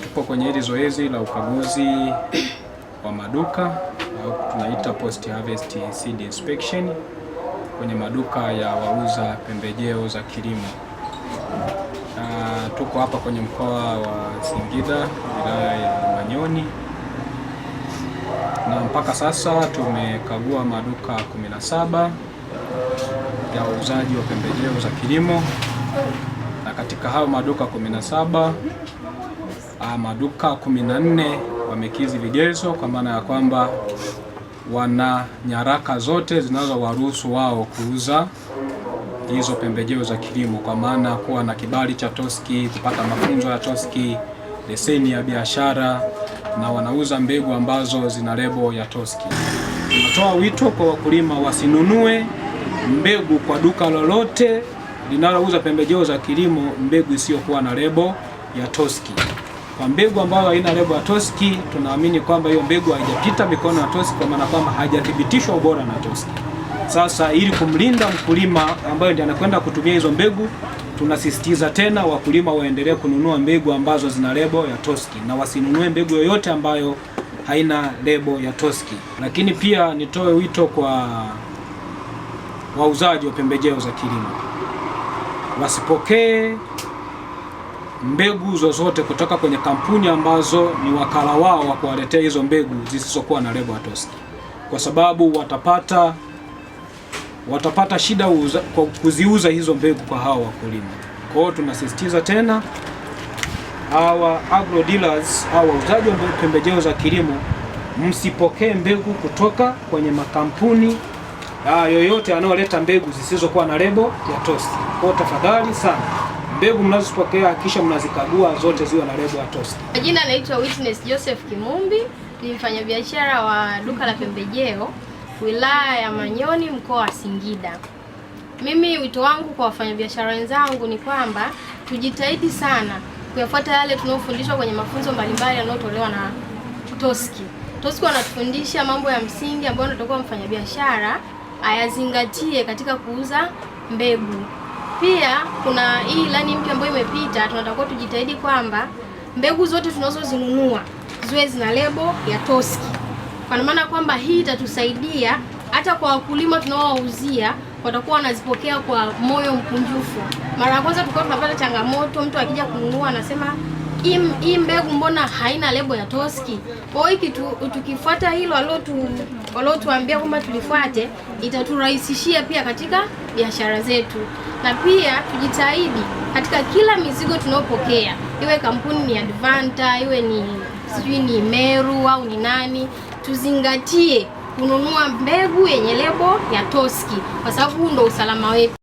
Tupo kwenye hili zoezi la ukaguzi wa maduka au tunaita post harvest seed inspection kwenye maduka ya wauza pembejeo za kilimo. Tuko hapa kwenye mkoa wa Singida, wilaya ya Manyoni, na mpaka sasa tumekagua maduka 17 ya wauzaji wa pembejeo za kilimo, na katika hao maduka 17 maduka 14 wamekidhi vigezo, kwa maana ya kwamba wana nyaraka zote zinazowaruhusu wao kuuza hizo pembejeo za kilimo, kwa maana kuwa na kibali cha TOSCI, kupata mafunzo ya TOSCI, leseni ya biashara, na wanauza mbegu ambazo zina lebo ya TOSCI. Tunatoa wito kwa wakulima wasinunue mbegu kwa duka lolote linalouza pembejeo za kilimo mbegu isiyokuwa na lebo ya TOSCI. Kwa mbegu ambayo haina lebo ya TOSCI, tunaamini kwamba hiyo mbegu haijapita mikono ya TOSCI, kwa maana kwamba haijathibitishwa ubora na TOSCI. Sasa ili kumlinda mkulima ambaye ndiye anakwenda kutumia hizo mbegu, tunasisitiza tena wakulima waendelee kununua mbegu ambazo zina lebo ya TOSCI na wasinunue mbegu yoyote ambayo haina lebo ya TOSCI. Lakini pia nitoe wito kwa wauzaji wa pembejeo za kilimo, wasipokee mbegu zozote kutoka kwenye kampuni ambazo ni wakala wao wa kuwaletea hizo mbegu zisizokuwa na lebo ya TOSCI, kwa sababu watapata shida kwa kuziuza hizo mbegu kwa hao wakulima. Kwa hiyo tunasisitiza tena hawa agro dealers au wauzaji wa pembejeo za kilimo, msipokee mbegu kutoka kwenye makampuni yoyote yanayoleta mbegu zisizokuwa na lebo ya TOSCI. Kwa hiyo tafadhali sana, mbegu mnazopokea kisha mnazikagua zote ziwe na lebo ya TOSCI. Jina naitwa Witness Joseph Kimumbi, ni mfanyabiashara wa duka la pembejeo wilaya ya Manyoni, mkoa wa Singida. Mimi wito wangu kwa wafanyabiashara wenzangu ni kwamba tujitahidi sana kuyafuata yale tunayofundishwa kwenye mafunzo mbalimbali yanayotolewa na TOSCI. TOSCI wanatufundisha mambo ya msingi ambayo tunatakiwa mfanyabiashara ayazingatie katika kuuza mbegu. Pia kuna hii ilani mpya ambayo imepita, tunatakiwa tujitahidi kwamba mbegu zote tunazozinunua ziwe zina lebo ya TOSCI. Kwa maana kwamba hii itatusaidia hata kwa wakulima tunaowauzia, watakuwa wanazipokea kwa moyo mkunjufu. Mara ya kwanza tulikuwa tunapata changamoto, mtu akija kununua anasema hii mbegu mbona haina lebo ya TOSCI. Kwa hiyo tukifuata hilo waliotuambia kwamba tulifuate, itaturahisishia pia katika biashara zetu. Na pia tujitahidi katika kila mizigo tunayopokea, iwe kampuni ni Advanta, iwe ni Meru au ni nani, tuzingatie kununua mbegu yenye lebo ya TOSCI, kwa sababu huu ndio usalama wetu.